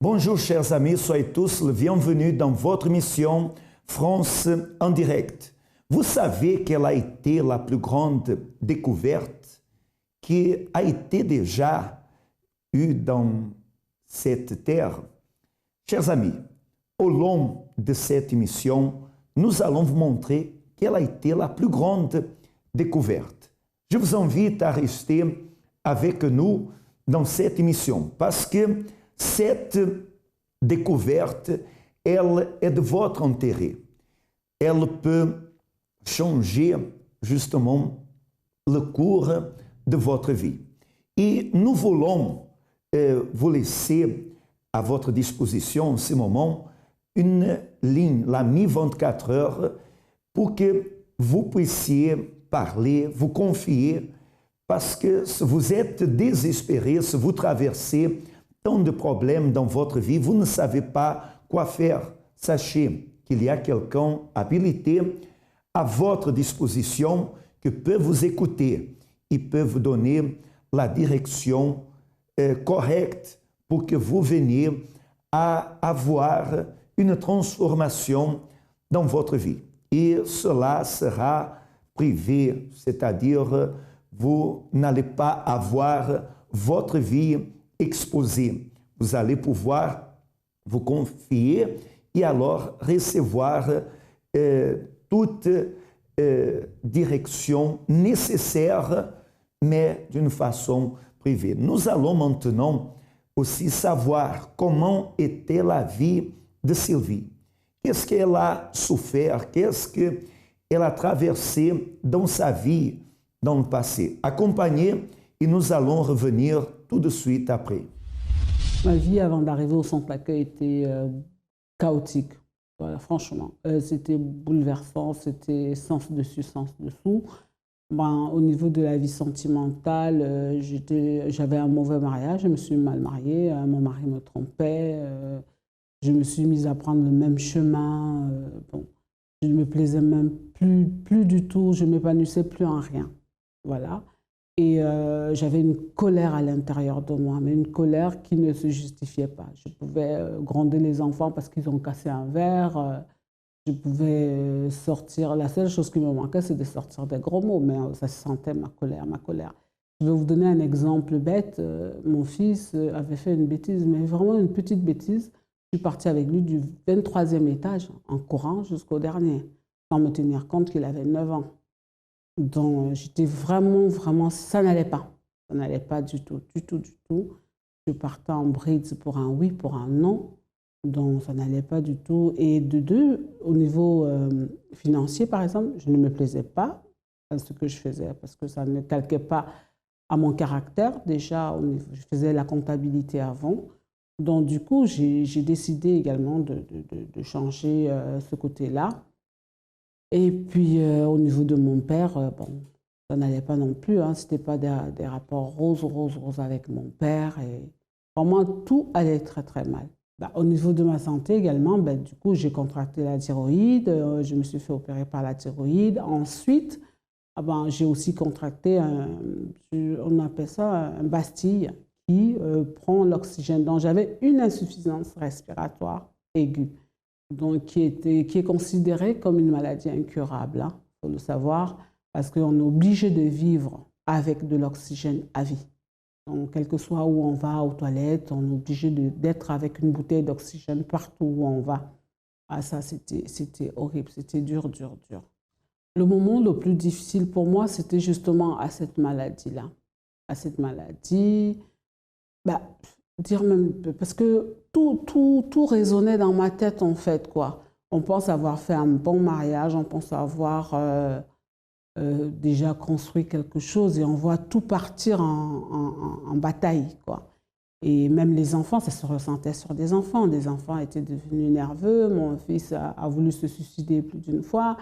Bonjour chers amis, soyez tous le bienvenue dans votre émission France en direct. Vous savez quelle a été la plus grande découverte qui a été déjà eue dans cette terre? Chers amis, au long de cette émission, nous allons vous montrer quelle a été la plus grande découverte. Je vous invite à rester avec nous dans cette émission parce que cette découverte, elle est de votre intérêt. Elle peut changer justement le cours de votre vie. Et nous voulons vous laisser à votre disposition en ce moment une ligne, la Mi 24 heures, pour que vous puissiez parler, vous confier, parce que si vous êtes désespéré, si vous traversez tant de problèmes dans votre vie, vous ne savez pas quoi faire, sachez qu'il y a quelqu'un habilité à votre disposition qui peut vous écouter et peut vous donner la direction correcte pour que vous veniez à avoir une transformation dans votre vie. Et cela sera privé, c'est-à-dire vous n'allez pas avoir votre vie exposée. Vous allez pouvoir vous confier et alors recevoir toute direction nécessaire, mais d'une façon privée. Nous allons maintenant aussi savoir comment était la vie de Sylvie. Qu'est-ce qu'elle a souffert? Qu'est-ce qu'elle a traversé dans sa vie dans le passé? Accompagnez et nous allons revenir tout de suite après. Ma vie avant d'arriver au centre d'accueil était chaotique. Voilà, franchement, c'était bouleversant, c'était sens dessus, sens dessous. Au niveau de la vie sentimentale, j'avais un mauvais mariage, je me suis mal mariée, mon mari me trompait, je me suis mise à prendre le même chemin, je ne me plaisais même plus du tout, je ne m'épanouissais plus en rien. Voilà. Et j'avais une colère à l'intérieur de moi, mais une colère qui ne se justifiait pas. Je pouvais gronder les enfants parce qu'ils ont cassé un verre, je pouvais sortir. La seule chose qui me manquait, c'est de sortir des gros mots, mais ça se sentait, ma colère, ma colère. Je vais vous donner un exemple bête. Mon fils avait fait une bêtise, mais vraiment une petite bêtise. Je suis partie avec lui du 23e étage en courant jusqu'au dernier, sans me tenir compte qu'il avait 9 ans. Donc, j'étais vraiment, ça n'allait pas. Ça n'allait pas du tout. Je partais en bride pour un oui, pour un non. Donc, ça n'allait pas du tout. Et de deux, au niveau financier, par exemple, je ne me plaisais pas à ce que je faisais parce que ça ne calquait pas à mon caractère. Déjà, je faisais la comptabilité avant. Donc, du coup, j'ai décidé également de changer ce côté-là. Et puis, au niveau de mon père, ça n'allait pas non plus. Hein. Ce n'était pas des rapports roses avec mon père. Et vraiment, tout allait très, très mal. Au niveau de ma santé également, du coup, j'ai contracté la thyroïde. Je me suis fait opérer par la thyroïde. Ensuite, j'ai aussi contracté, on appelle ça un bastille, qui prend l'oxygène. Donc, j'avais une insuffisance respiratoire aiguë. Donc, qui est considérée comme une maladie incurable, il faut le savoir, parce qu'on est obligé de vivre avec de l'oxygène à vie. Donc, quel que soit où on va, aux toilettes, on est obligé d'être avec une bouteille d'oxygène partout où on va. Ah, ça, c'était horrible, c'était dur. Le moment le plus difficile pour moi, c'était justement à cette maladie-là. À cette maladie, dire même, parce que tout résonnait dans ma tête en fait, quoi. On pense avoir fait un bon mariage, on pense avoir déjà construit quelque chose et on voit tout partir en bataille, quoi. Et même les enfants, ça se ressentait sur des enfants. Les enfants étaient devenus nerveux, mon fils a voulu se suicider plus d'une fois,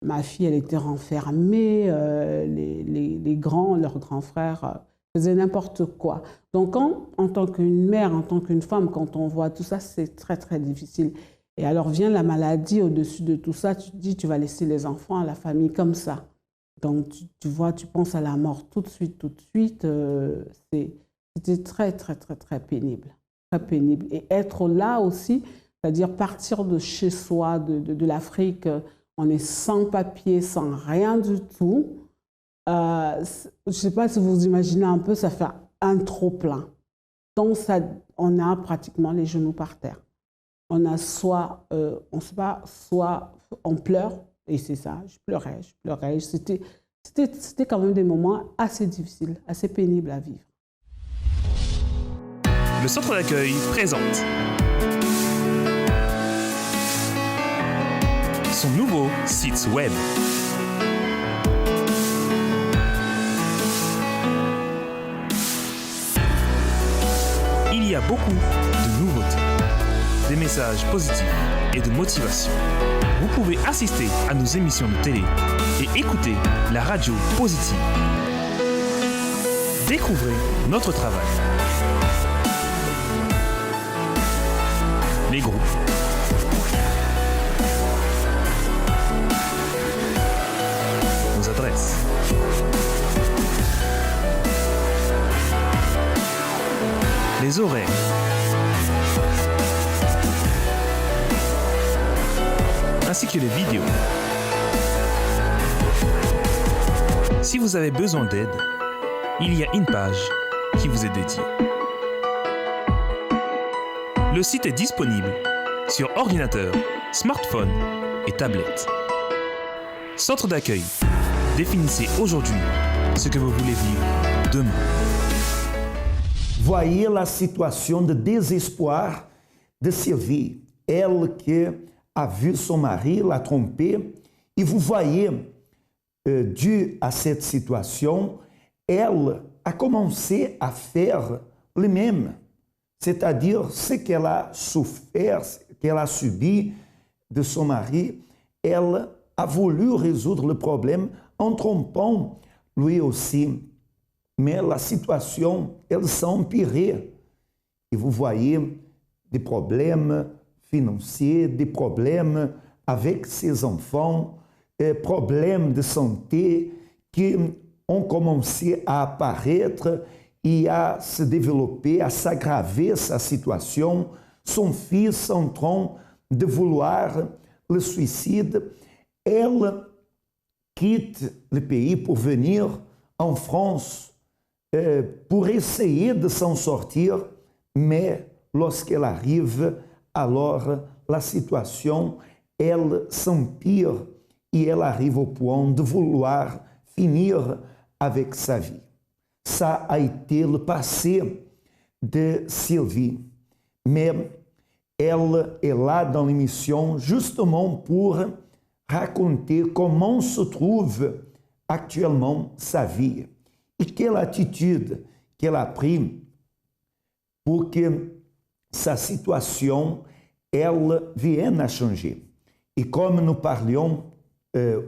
ma fille, elle était renfermée, leurs grands frères faisaient n'importe quoi. Donc, en tant qu'une mère, en tant qu'une femme, quand on voit tout ça, c'est très, très difficile. Et alors vient la maladie au-dessus de tout ça, tu te dis, tu vas laisser les enfants, la famille comme ça. Donc, tu vois, tu penses à la mort tout de suite. C'était très, très, très, très pénible. très pénible. Et être là aussi, c'est-à-dire partir de chez soi, de l'Afrique, on est sans papier, sans rien du tout. Je ne sais pas si vous imaginez un peu, ça fait un trop-plein. Donc, on a pratiquement les genoux par terre. On a soit, on sait pas, soit on pleure, et c'est ça, je pleurais. C'était quand même des moments assez difficiles, assez pénibles à vivre. Le centre d'accueil présente son nouveau site web. Il y a beaucoup de nouveautés, des messages positifs et de motivation. Vous pouvez assister à nos émissions de télé et écouter la radio positive. Découvrez notre travail. Les groupes. Nos adresses. Les horaires. Ainsi que les vidéos. Si vous avez besoin d'aide, il y a une page qui vous est dédiée. Le site est disponible sur ordinateur, smartphone et tablette. Centre d'accueil. Définissez aujourd'hui ce que vous voulez vivre demain. Voyez la situation de désespoir de Sylvie, elle qui a vu son mari la tromper, et vous voyez, dû à cette situation, elle a commencé à faire le même, c'est-à-dire ce qu'elle a souffert, qu'elle a subi de son mari, elle a voulu résoudre le problème en trompant lui aussi. Mais la situation, elle s'est empirée. Et vous voyez des problèmes financiers, des problèmes avec ses enfants, problèmes de santé qui ont commencé à apparaître et à se développer, à s'aggraver sa situation. Son fils en train de vouloir le suicide. Elle quitte le pays pour venir en France pour essayer de s'en sortir, mais lorsqu'elle arrive, alors la situation, elle s'empire et elle arrive au point de vouloir finir avec sa vie. Ça a été le passé de Sylvie, mais elle est là dans l'émission justement pour raconter comment se trouve actuellement sa vie et quelle attitude qu'elle a prise pour que sa situation, elle vienne à changer. Et comme nous parlions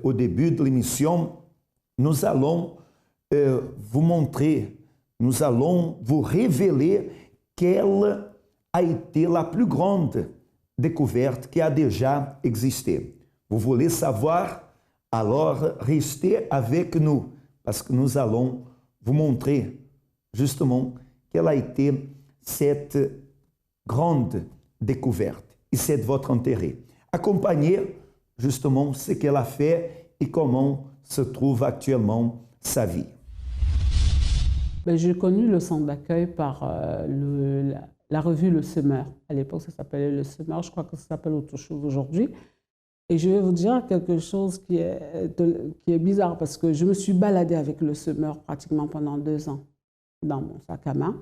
au début de l'émission, nous allons vous montrer, nous allons vous révéler quelle a été la plus grande découverte qui a déjà existé. Vous voulez savoir? Alors restez avec nous, parce que nous allons vous montrer justement quelle a été cette grande découverte. Et c'est de votre intérêt. Accompagnez justement ce qu'elle a fait et comment se trouve actuellement sa vie. J'ai connu le centre d'accueil par la revue Le Semeur. À l'époque, ça s'appelait Le Semeur. Je crois que ça s'appelle autre chose aujourd'hui. Et je vais vous dire quelque chose qui est bizarre, parce que je me suis baladée avec Le Semeur pratiquement pendant 2 ans dans mon sac à main.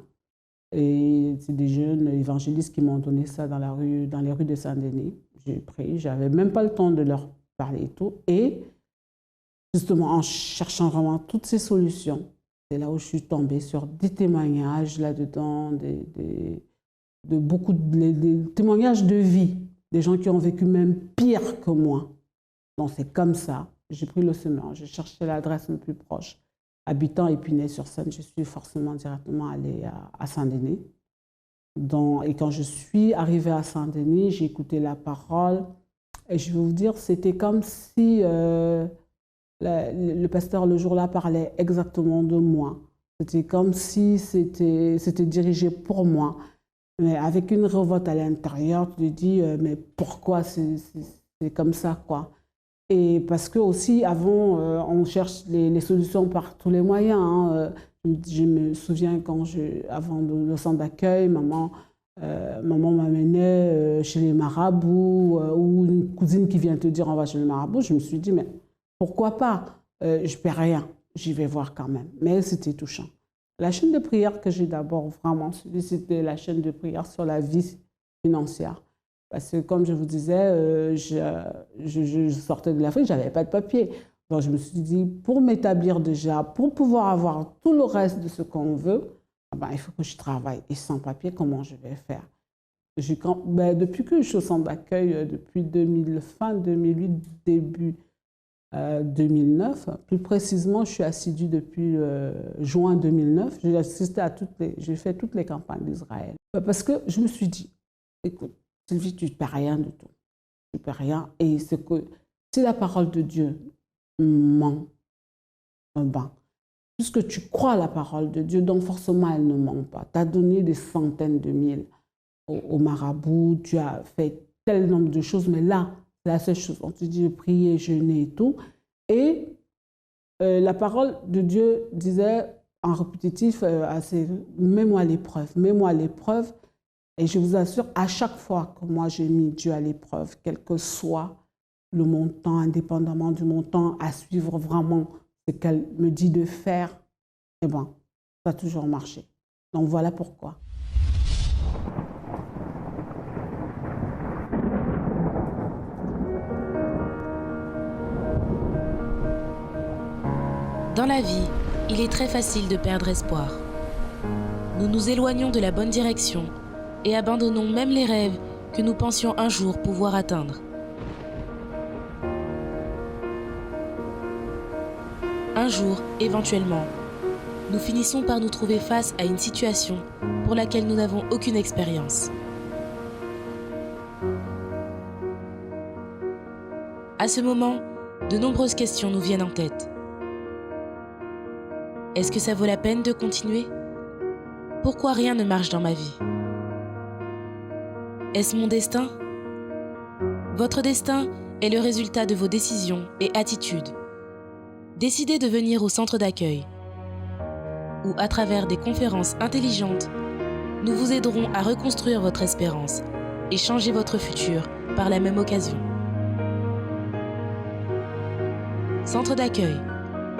Et c'est des jeunes évangélistes qui m'ont donné ça dans les rues de Saint-Denis. J'ai pris, j'avais même pas le temps de leur parler et tout. Et justement, en cherchant vraiment toutes ces solutions, c'est là où je suis tombée sur des témoignages là-dedans, beaucoup de témoignages de vie, des gens qui ont vécu même pire que moi. Donc c'est comme ça, j'ai pris Le Semeur, j'ai cherché l'adresse la plus proche. Habitant Épinay-sur-Seine, je suis forcément directement allée à Saint-Denis. Et quand je suis arrivée à Saint-Denis, j'ai écouté la parole. Et je vais vous dire, c'était comme si le pasteur le jour-là parlait exactement de moi. C'était comme si c'était dirigé pour moi. Mais avec une révolte à l'intérieur, tu te dis, mais pourquoi c'est comme ça, quoi. Et parce que aussi, avant, on cherche les solutions par tous les moyens, hein. Je me souviens avant le centre d'accueil, maman m'amenait chez les marabouts ou une cousine qui vient te dire on va chez les marabouts. Je me suis dit, mais pourquoi pas? Je ne paie rien, j'y vais voir quand même. Mais c'était touchant. La chaîne de prière que j'ai d'abord vraiment suivie, c'était la chaîne de prière sur la vie financière. Parce que comme je vous disais, je sortais de l'Afrique, je n'avais pas de papier. Donc je me suis dit, pour m'établir déjà, pour pouvoir avoir tout le reste de ce qu'on veut, il faut que je travaille. Et sans papier, comment je vais faire? Depuis que je suis au centre d'accueil, depuis fin 2008, début 2009, plus précisément, je suis assidue depuis juin 2009. J'ai fait toutes les campagnes d'Israël. Parce que je me suis dit, écoute, Sylvie, tu ne paies rien du tout. Tu ne paies rien. Et c'est que si la parole de Dieu ment, puisque tu crois à la parole de Dieu, donc forcément elle ne ment pas. Tu as donné des centaines de mille au marabout, tu as fait tel nombre de choses, mais là, c'est la seule chose. On te dit prier, jeûner et tout. Et la parole de Dieu disait en répétitif, mets-moi à l'épreuve, mets-moi à l'épreuve. Et je vous assure, à chaque fois que moi j'ai mis Dieu à l'épreuve, quel que soit le montant, indépendamment du montant, à suivre vraiment ce qu'elle me dit de faire, ça a toujours marché. Donc voilà pourquoi. Dans la vie, il est très facile de perdre espoir. Nous nous éloignons de la bonne direction et abandonnons même les rêves que nous pensions un jour pouvoir atteindre. Un jour, éventuellement, nous finissons par nous trouver face à une situation pour laquelle nous n'avons aucune expérience. À ce moment, de nombreuses questions nous viennent en tête. Est-ce que ça vaut la peine de continuer? Pourquoi rien ne marche dans ma vie? Est-ce mon destin? Votre destin est le résultat de vos décisions et attitudes. Décidez de venir au centre d'accueil, où à travers des conférences intelligentes, nous vous aiderons à reconstruire votre espérance et changer votre futur par la même occasion. Centre d'accueil,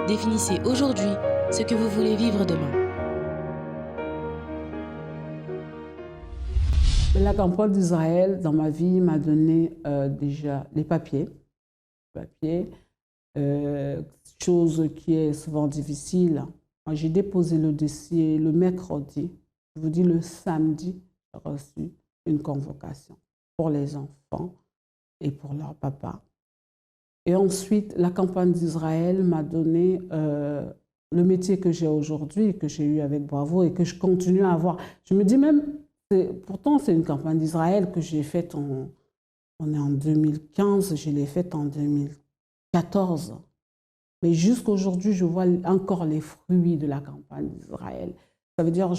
définissez aujourd'hui ce que vous voulez vivre demain. La campagne d'Israël, dans ma vie, m'a donné déjà les papiers. Chose qui est souvent difficile. Moi, j'ai déposé le dossier le mercredi. Je vous dis, le samedi, j'ai reçu une convocation pour les enfants et pour leur papa. Et ensuite, la campagne d'Israël m'a donné le métier que j'ai aujourd'hui, que j'ai eu avec Bravo et que je continue à avoir. Je me dis même, pourtant c'est une campagne d'Israël que j'ai faite, on est en 2015, je l'ai faite en 2014. Mais jusqu'à aujourd'hui, je vois encore les fruits de la campagne d'Israël. Ça veut dire que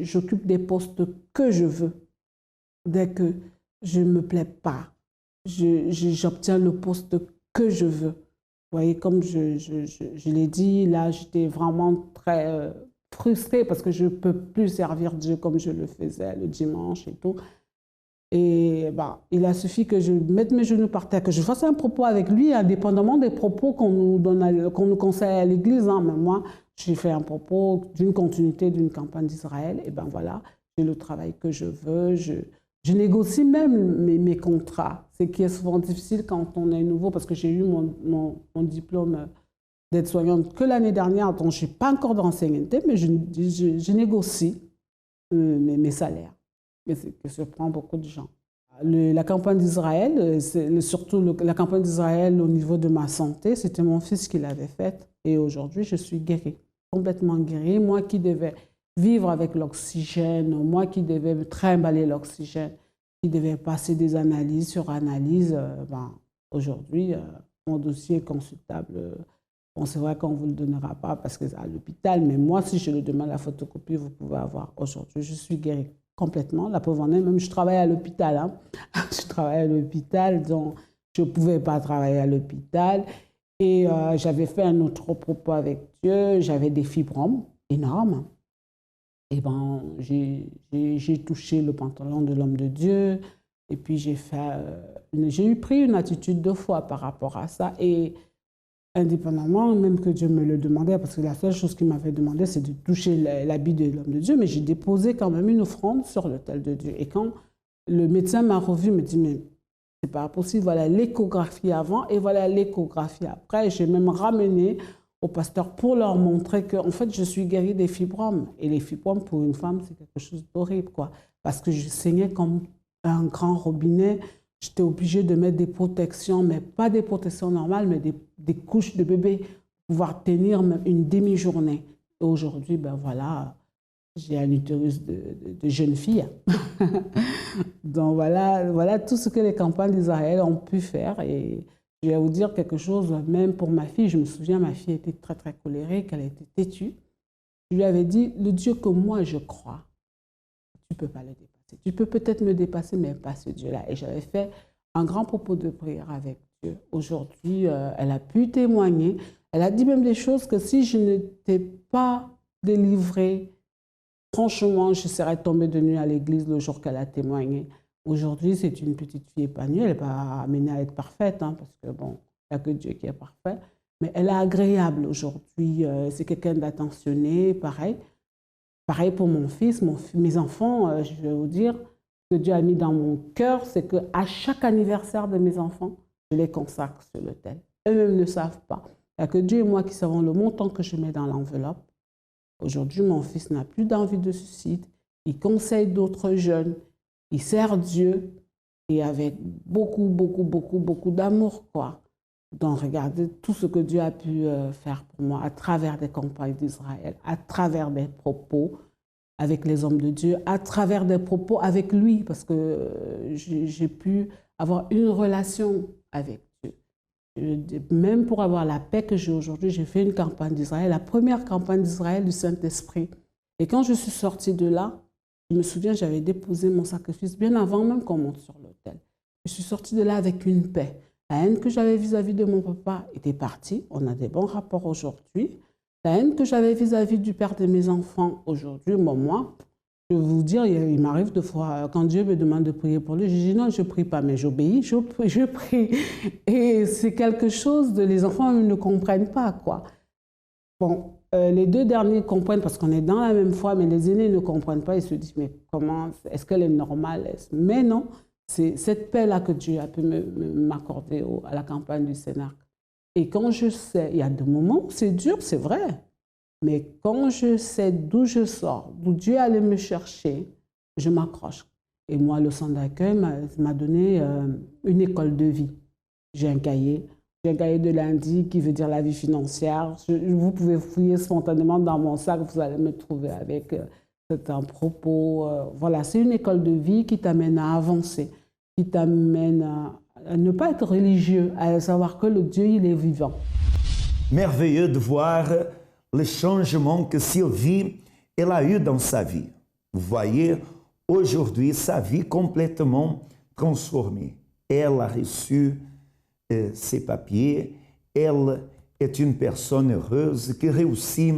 j'occupe des postes que je veux. Dès que je ne me plais pas, j'obtiens le poste que je veux. Vous voyez, comme je l'ai dit, là, j'étais vraiment très frustrée parce que je ne peux plus servir Dieu comme je le faisais le dimanche et tout. Et il a suffi que je mette mes genoux par terre, que je fasse un propos avec lui, indépendamment des propos qu'on nous conseille à l'Église. Hein. Mais moi, j'ai fait un propos d'une continuité d'une campagne d'Israël. Et voilà, j'ai le travail que je veux. Je négocie même mes contrats, ce qui est souvent difficile quand on est nouveau, parce que j'ai eu mon diplôme d'aide-soignante que l'année dernière, donc je n'ai pas encore d'ancienneté, mais je négocie mes salaires. Mais c'est que surprend beaucoup de gens. La campagne d'Israël, surtout la campagne d'Israël au niveau de ma santé, c'était mon fils qui l'avait faite. Et aujourd'hui, je suis guérie, complètement guérie. Moi qui devais vivre avec l'oxygène, moi qui devais trimballer l'oxygène, qui devais passer des analyses sur analyses, aujourd'hui, mon dossier est consultable. Bon, c'est vrai qu'on ne vous le donnera pas parce que c'est à l'hôpital, mais moi, si je le demande la photocopie, vous pouvez avoir. Aujourd'hui, je suis guérie complètement. La pauvre année, même je travaille à l'hôpital. Hein. Je travaille à l'hôpital, donc je ne pouvais pas travailler à l'hôpital. Et j'avais fait un autre propos avec Dieu. J'avais des fibromes énormes. Et ben, j'ai touché le pantalon de l'homme de Dieu. Et puis j'ai pris une attitude de foi par rapport à ça. Et indépendamment, même que Dieu me le demandait, parce que la seule chose qu'il m'avait demandé, c'est de toucher l'habit de l'homme de Dieu, mais j'ai déposé quand même une offrande sur l'autel de Dieu. Et quand le médecin m'a revu, il me dit, mais c'est pas possible, voilà l'échographie avant et voilà l'échographie après. J'ai même ramené au pasteur pour leur montrer que, en fait, je suis guérie des fibromes. Et les fibromes, pour une femme, c'est quelque chose d'horrible, quoi. Parce que je saignais comme un grand robinet. J'étais obligée de mettre des protections, mais pas des protections normales, mais des couches de bébé pour pouvoir tenir même une demi-journée. Et aujourd'hui, ben voilà, j'ai un utérus de jeune fille. Donc voilà tout ce que les campagnes d'Israël ont pu faire. Et je vais vous dire quelque chose, même pour ma fille, je me souviens, ma fille était très très colérique, elle était têtue. Je lui avais dit, le Dieu que moi je crois, tu ne peux pas le dépasser. Tu peux peut-être me dépasser, mais pas ce Dieu-là. Et j'avais fait un grand propos de prière avec Dieu. Aujourd'hui, elle a pu témoigner. Elle a dit même des choses que si je n'étais pas délivrée, franchement, je serais tombée de nuit à l'église le jour qu'elle a témoigné. Aujourd'hui, c'est une petite fille épanouie. Elle n'est pas amenée à être parfaite, hein, parce que bon, il n'y a que Dieu qui est parfait. Mais elle est agréable aujourd'hui. C'est quelqu'un d'attentionné, pareil. Pareil pour mon fils, mes enfants, je vais vous dire, ce que Dieu a mis dans mon cœur, c'est qu'à chaque anniversaire de mes enfants, je les consacre sur l'autel. Eux-mêmes ne savent pas. Il n'y a que Dieu et moi qui savons le montant que je mets dans l'enveloppe. Aujourd'hui, mon fils n'a plus d'envie de suicide. Il conseille d'autres jeunes. Il sert Dieu et avec beaucoup, beaucoup, beaucoup, beaucoup d'amour, quoi. Donc, regardez tout ce que Dieu a pu faire pour moi à travers des campagnes d'Israël, à travers des propos avec les hommes de Dieu, à travers des propos avec lui, parce que j'ai pu avoir une relation avec Dieu. Même pour avoir la paix que j'ai aujourd'hui, j'ai fait une campagne d'Israël, la première campagne d'Israël du Saint-Esprit. Et quand je suis sortie de là, je me souviens, j'avais déposé mon sacrifice bien avant même qu'on monte sur l'autel. Je suis sortie de là avec une paix. La haine que j'avais vis-à-vis de mon papa était partie. On a des bons rapports aujourd'hui. La haine que j'avais vis-à-vis du père de mes enfants aujourd'hui, moi, je vais vous dire, il m'arrive de fois, quand Dieu me demande de prier pour lui, je dis non, je ne prie pas, mais j'obéis, je prie. Et c'est quelque chose les enfants ne comprennent pas, quoi. Bon, les deux derniers comprennent parce qu'on est dans la même foi, mais les aînés ne comprennent pas. Ils se disent, mais comment, est-ce qu'elle est normale? Mais non. C'est cette paix-là que Dieu a pu m'accorder à la campagne du Sénarque. Et quand je sais, il y a des moments où c'est dur, c'est vrai, mais quand je sais d'où je sors, d'où Dieu allait me chercher, je m'accroche. Et moi, le centre d'accueil m'a donné une école de vie. J'ai un cahier de lundi qui veut dire la vie financière. Vous pouvez fouiller spontanément dans mon sac, vous allez me trouver avec... C'est un propos, voilà, c'est une école de vie qui t'amène à avancer, qui t'amène à ne pas être religieux, à savoir que le Dieu, il est vivant. Merveilleux de voir le changement que Sylvie elle a eu dans sa vie. Vous voyez, aujourd'hui, sa vie complètement transformée. Elle a reçu ses papiers, elle est une personne heureuse qui réussit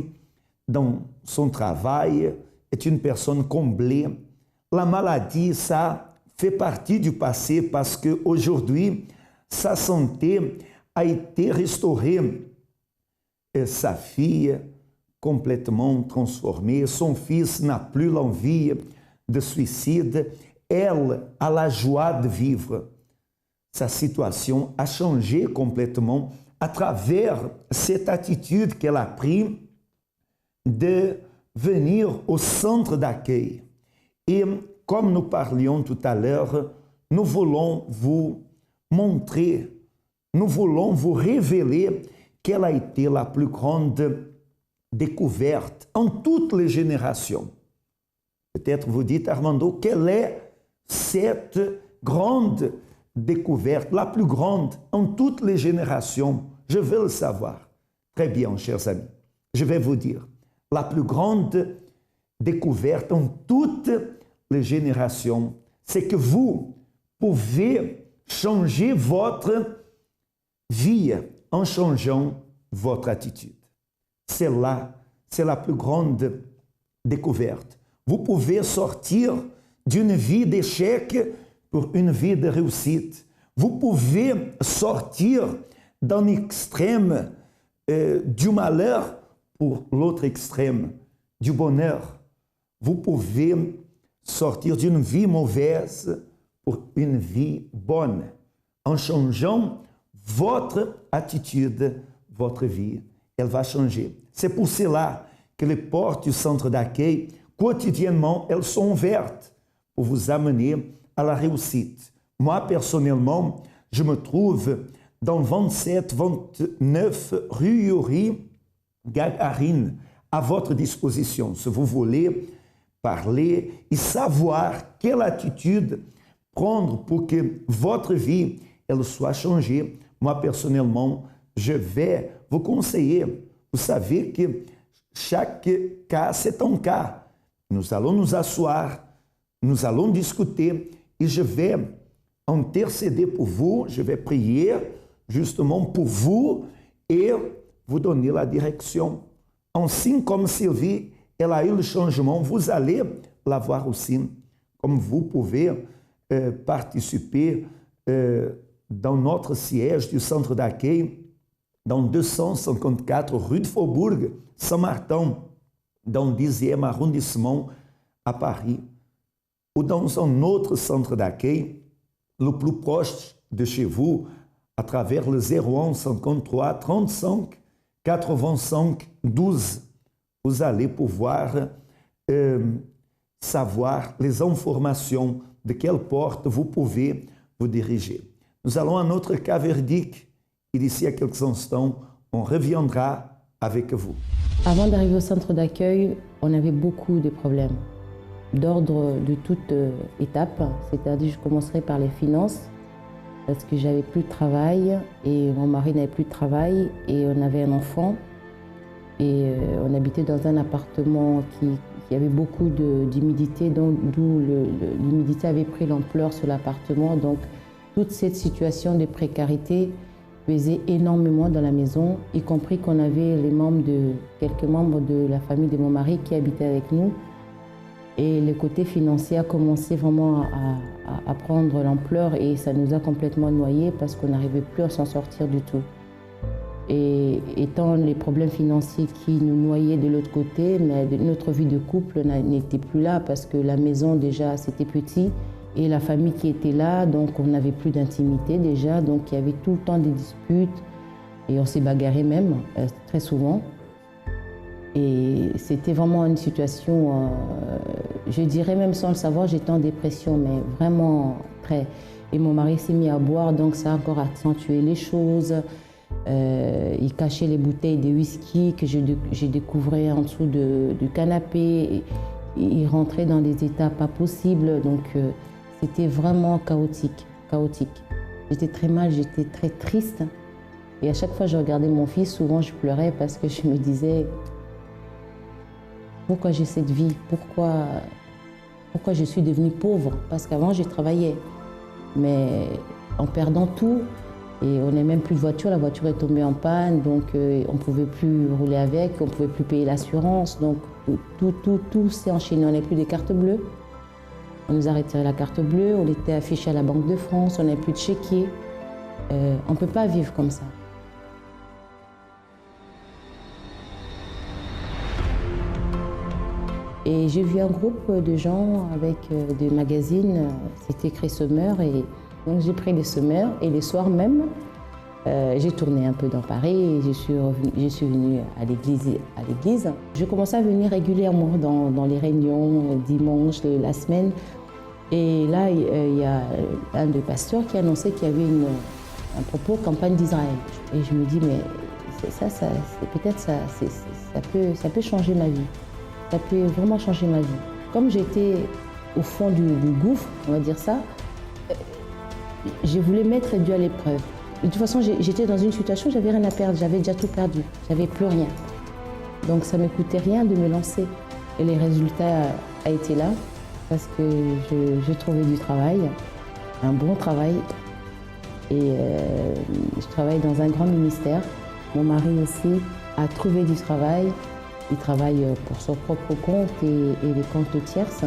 dans son travail, est une personne comblée. La maladie, ça fait partie du passé parce qu'aujourd'hui, sa santé a été restaurée. Et sa fille, complètement transformée, son fils n'a plus l'envie de suicide, elle a la joie de vivre. Sa situation a changé complètement à travers cette attitude qu'elle a prise de venir au centre d'accueil. Et comme nous parlions tout à l'heure, nous voulons vous montrer, nous voulons vous révéler quelle a été la plus grande découverte en toutes les générations. Peut-être vous dites, Armando, quelle est cette grande découverte, la plus grande en toutes les générations? Je veux le savoir. Très bien, chers amis. Je vais vous dire. La plus grande découverte en toutes les générations, c'est que vous pouvez changer votre vie en changeant votre attitude. C'est là, c'est la plus grande découverte. Vous pouvez sortir d'une vie d'échec pour une vie de réussite. Vous pouvez sortir d'un extrême du malheur pour l'autre extrême du bonheur. Vous pouvez sortir d'une vie mauvaise pour une vie bonne. En changeant votre attitude, votre vie, elle va changer. C'est pour cela que les portes du centre d'accueil, quotidiennement, elles sont ouvertes pour vous amener à la réussite. Moi, personnellement, je me trouve dans 27-29 rue Yuri Gagarine, à votre disposition. Si vous voulez parler et savoir quelle attitude prendre pour que votre vie elle soit changée, moi, personnellement, je vais vous conseiller. Vous savez que chaque cas, c'est un cas. Nous allons nous asseoir, nous allons discuter et je vais intercéder pour vous, je vais prier justement pour vous et vous donner la direction. Ainsi comme Sylvie, elle a eu le changement, vous allez l'avoir aussi. Comme vous pouvez participer dans notre siège du centre d'accueil, dans 254 rue de Faubourg, Saint-Martin, dans le 10e arrondissement à Paris, ou dans un autre centre d'accueil, le plus proche de chez vous, à travers le 01 53 35 85 12. Vous allez pouvoir savoir les informations de quelle porte vous pouvez vous diriger. Nous allons à notre cas verdict et d'ici à quelques instants, on reviendra avec vous. Avant d'arriver au centre d'accueil, on avait beaucoup de problèmes d'ordre de toute étape, c'est-à-dire je commencerai par les finances parce que j'avais plus de travail et mon mari n'avait plus de travail et on avait un enfant et on habitait dans un appartement qui avait beaucoup d'humidité, d'où l'humidité avait pris l'ampleur sur l'appartement, donc toute cette situation de précarité pesait énormément dans la maison, y compris qu'on avait quelques membres de la famille de mon mari qui habitaient avec nous. Et le côté financier a commencé vraiment à prendre l'ampleur et ça nous a complètement noyés parce qu'on n'arrivait plus à s'en sortir du tout. Et étant les problèmes financiers qui nous noyaient de l'autre côté, mais notre vie de couple n'était plus là parce que la maison déjà c'était petit et la famille qui était là, donc on n'avait plus d'intimité déjà, donc il y avait tout le temps des disputes et on s'est bagarré même très souvent. Et c'était vraiment une situation, je dirais même sans le savoir, j'étais en dépression, mais vraiment très. Et mon mari s'est mis à boire, donc ça a encore accentué les choses. Il cachait les bouteilles de whisky que j'ai découvert en dessous du canapé. Et il rentrait dans des états pas possibles, donc c'était vraiment chaotique. J'étais très mal, j'étais très triste. Et à chaque fois que je regardais mon fils, souvent je pleurais parce que je me disais pourquoi j'ai cette vie, pourquoi je suis devenue pauvre, parce qu'avant je travaillais. Mais en perdant tout, et on n'a même plus de voiture, la voiture est tombée en panne, donc on ne pouvait plus rouler avec, on ne pouvait plus payer l'assurance, donc tout s'est enchaîné. On n'a plus de cartes bleues, on nous a retiré la carte bleue, on était affiché à la Banque de France, on n'a plus de chéquier. On ne peut pas vivre comme ça. Et j'ai vu un groupe de gens avec des magazines, c'était écrit semeur, et donc j'ai pris les semeurs et les soirs même, j'ai tourné un peu dans Paris et je suis venue à l'église. Je commençais à venir régulièrement dans les réunions, dimanche, la semaine. Et là, il y a un des pasteurs qui annonçait qu'il y avait un propos campagne d'Israël. Et je me dis, mais peut-être ça peut changer ma vie. Ça peut vraiment changer ma vie. Comme j'étais au fond du gouffre, on va dire ça, je voulais mettre Dieu à l'épreuve. De toute façon, j'étais dans une situation où j'avais rien à perdre, j'avais déjà tout perdu, j'avais plus rien. Donc ça ne me coûtait rien de me lancer. Et les résultats ont été là. parce que je trouvais du travail, un bon travail. Et je travaille dans un grand ministère. Mon mari aussi a trouvé du travail. Il travaille pour son propre compte et les comptes de tierces.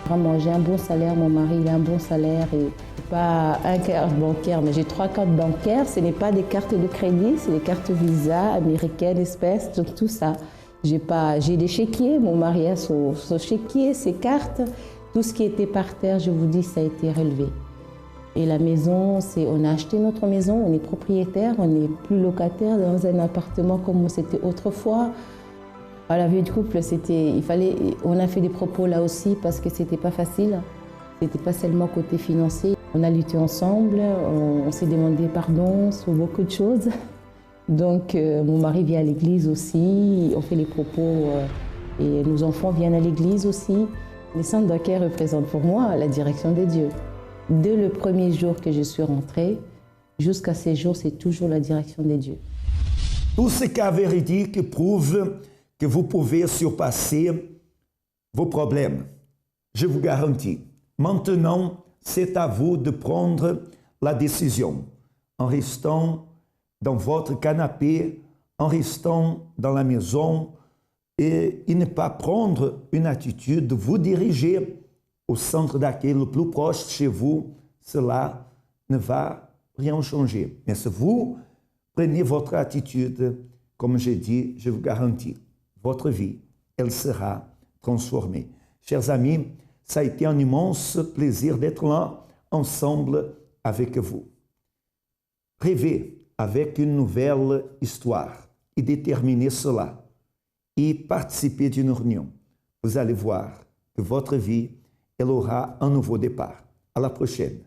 Vraiment, j'ai un bon salaire, mon mari il a un bon salaire. Et pas un carte bancaire, mais j'ai 3 cartes bancaires. Ce n'est pas des cartes de crédit, c'est des cartes Visa, américaines, espèces, tout ça. J'ai des chéquiers, mon mari a son chéquier, ses cartes. Tout ce qui était par terre, je vous dis, ça a été relevé. Et la maison, on a acheté notre maison, on est propriétaire, on n'est plus locataire dans un appartement comme c'était autrefois. À la vie de couple, on a fait des propos là aussi parce que c'était pas facile. C'était pas seulement côté financier. On a lutté ensemble, on s'est demandé pardon sur beaucoup de choses. Donc mon mari vient à l'église aussi, on fait les propos et nos enfants viennent à l'église aussi. Les centres d'accueil représentent pour moi la direction de Dieu. Dès le premier jour que je suis rentrée, jusqu'à ces jours, c'est toujours la direction de Dieu. Tous ces cas véridiques prouvent que vous pouvez surpasser vos problèmes. Je vous garantis. Maintenant, c'est à vous de prendre la décision. En restant dans votre canapé, en restant dans la maison et ne pas prendre une attitude de vous diriger au centre d'accueil le plus proche de chez vous, cela ne va rien changer. Mais si vous prenez votre attitude, comme j'ai dit, je vous garantis, votre vie, elle sera transformée. Chers amis, ça a été un immense plaisir d'être là, ensemble avec vous. Rêvez avec une nouvelle histoire et déterminez cela. Et participez d'une réunion. Vous allez voir que votre vie, elle aura un nouveau départ. À la prochaine.